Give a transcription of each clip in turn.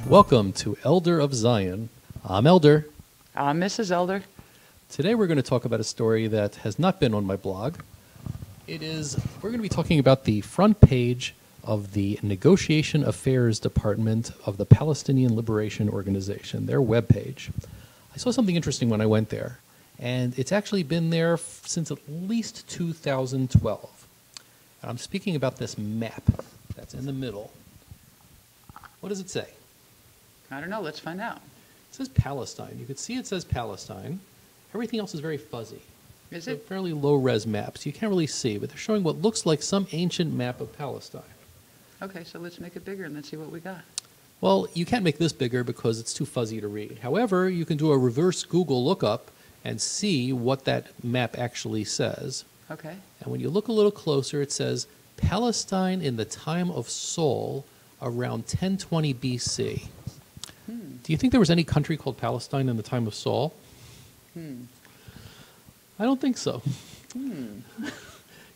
Welcome to Elder of Zion. I'm Elder. I'm Mrs. Elder. Today we're going to talk about a story that has not been on my blog. We're going to be talking about the front page of the Negotiation Affairs Department of the Palestinian Liberation Organization, their webpage. I saw something interesting when I went there, and it's actually been there since at least 2012. And I'm speaking about this map that's in the middle. What does it say? I don't know. Let's find out. It says Palestine. You can see it says Palestine. Everything else is very fuzzy. Is They're it? fairly low-res maps. You can't really see, but they're showing what looks like some ancient map of Palestine. Okay, so let's make it bigger and let's see what we got. Well, you can't make this bigger because it's too fuzzy to read. However, you can do a reverse Google lookup and see what that map actually says. Okay. And when you look a little closer, it says Palestine in the time of Saul around 1020 BC. Do you think there was any country called Palestine in the time of Saul? I don't think so.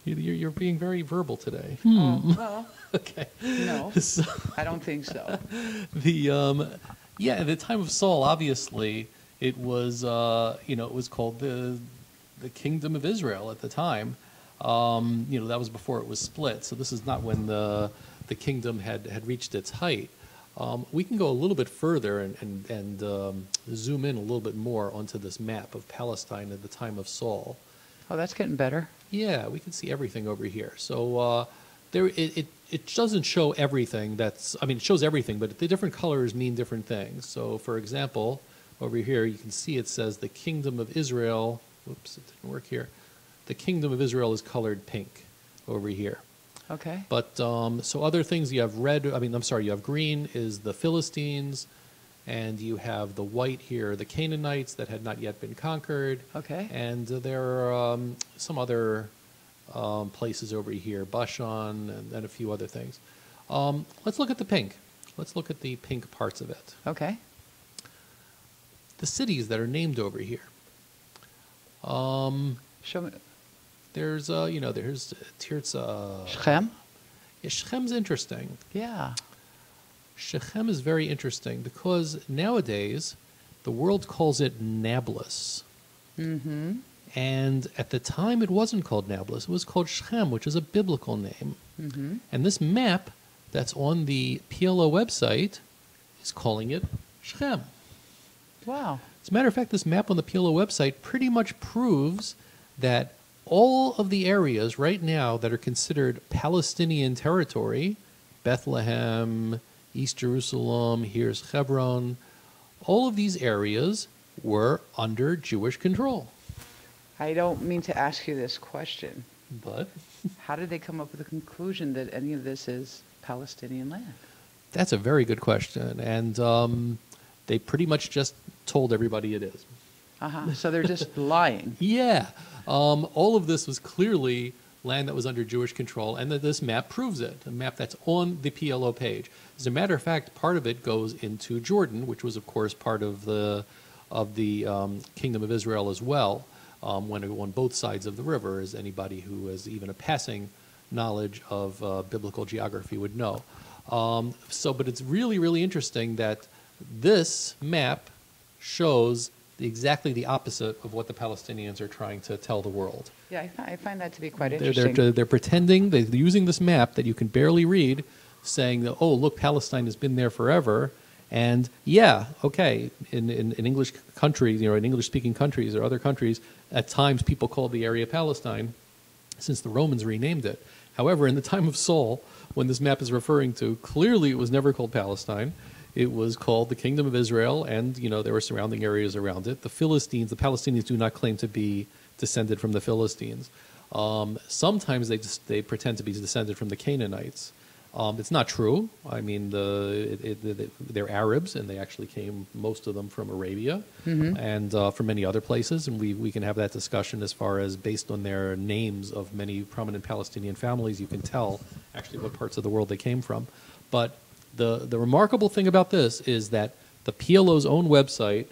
You're being very verbal today. Oh, well, Okay. no, So, I don't think so. the time of Saul, obviously, it was it was called the Kingdom of Israel at the time. That was before it was split. So this is not when the kingdom had reached its height. We can go a little bit further and zoom in a little bit more onto this map of Palestine at the time of Saul. Oh, that's getting better. Yeah, we can see everything over here. So it doesn't show everything. It shows everything, but the different colors mean different things. So, for example, over here you can see it says the Kingdom of Israel. Whoops, it didn't work here. The Kingdom of Israel is colored pink over here. Okay. But so other things you have you have green is the Philistines, and you have the white here, the Canaanites that had not yet been conquered. Okay. And there are some other places over here, Bashan and a few other things. Let's look at the pink. Let's look at the pink parts of it. Okay. The cities that are named over here. Show me. There's Tirzah. Shechem? Yeah, Shechem's interesting. Yeah. Shechem is very interesting because nowadays the world calls it Nablus. Mm-hmm. And at the time it wasn't called Nablus, it was called Shechem, which is a biblical name. Mm-hmm. And this map that's on the PLO website is calling it Shechem. Wow. As a matter of fact, this map on the PLO website pretty much proves that all of the areas right now that are considered Palestinian territory, Bethlehem, East Jerusalem, here's Hebron, all of these areas were under Jewish control. I don't mean to ask you this question. But How did they come up with the conclusion that any of this is Palestinian land? that's a very good question. And they pretty much just told everybody it is. Uh-huh. So they're just lying. Yeah. All of this was clearly land that was under Jewish control, and that this map proves it, a map that's on the PLO page. As a matter of fact, part of it goes into Jordan, which was, of course, part of the Kingdom of Israel as well, when on both sides of the river, as anybody who has even a passing knowledge of biblical geography would know. But it's really, really interesting that this map shows exactly the opposite of what the Palestinians are trying to tell the world. Yeah, I find that to be quite interesting. They're pretending, they're using this map that you can barely read, saying that, oh, look, Palestine has been there forever. And yeah, okay, in English countries, in English-speaking countries or other countries, at times people call the area Palestine since the Romans renamed it. However, in the time of Saul, when this map is referring to, clearly it was never called Palestine. It was called the Kingdom of Israel, and there were surrounding areas around it. The Palestinians do not claim to be descended from the Philistines. Sometimes they pretend to be descended from the Canaanites. It's not true. I mean, they're Arabs, and they actually came, most of them, from Arabia and from many other places. And we can have that discussion as far as, based on their names of many prominent Palestinian families, you can tell actually what parts of the world they came from. But the remarkable thing about this is that the PLO's own website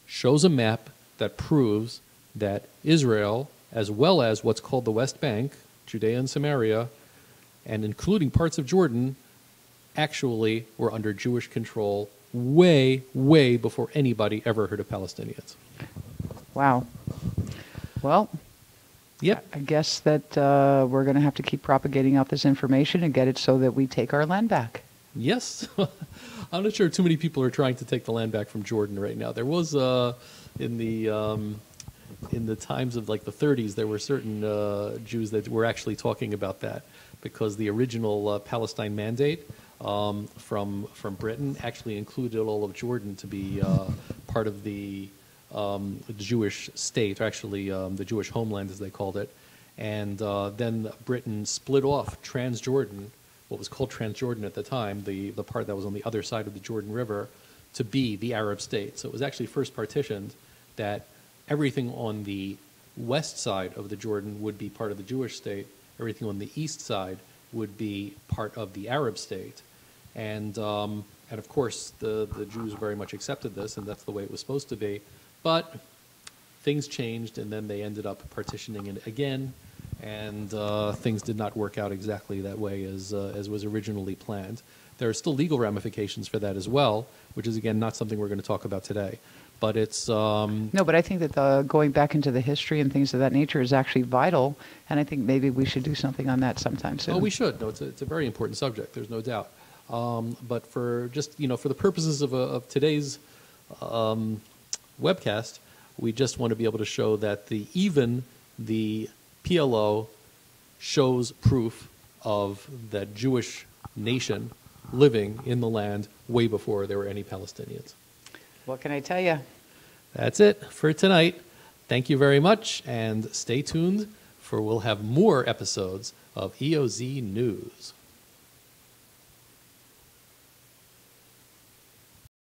shows a map that proves that Israel, as well as what's called the West Bank, Judea and Samaria, and including parts of Jordan, actually were under Jewish control way, way before anybody ever heard of Palestinians. Wow. Well, Yep. I guess that we're going to have to keep propagating out this information and get it so that we take our land back. Yes. I'm not sure too many people are trying to take the land back from Jordan right now. There was in the times of like the 30s, there were certain Jews that were actually talking about that, because the original Palestine mandate from Britain actually included all of Jordan to be part of the Jewish state, or actually the Jewish homeland as they called it. And then Britain split off Transjordan, what was called Transjordan at the time, the part that was on the other side of the Jordan River, to be the Arab state. So it was actually first partitioned that everything on the west side of the Jordan would be part of the Jewish state, everything on the east side would be part of the Arab state. And of course, the Jews very much accepted this, and that's the way it was supposed to be. But things changed, and then they ended up partitioning it again, and things did not work out exactly that way as was originally planned. There are still legal ramifications for that as well, which is, again, not something we're going to talk about today. But it's... No, but I think that going back into the history and things of that nature is actually vital, and I think maybe we should do something on that sometime soon. Oh, we should. No, it's a very important subject, there's no doubt. But for just, for the purposes of today's webcast, we just want to be able to show that even the PLO shows proof of that Jewish nation living in the land way before there were any Palestinians. What can I tell you? That's it for tonight. Thank you very much, and stay tuned, for we'll have more episodes of EoZ News.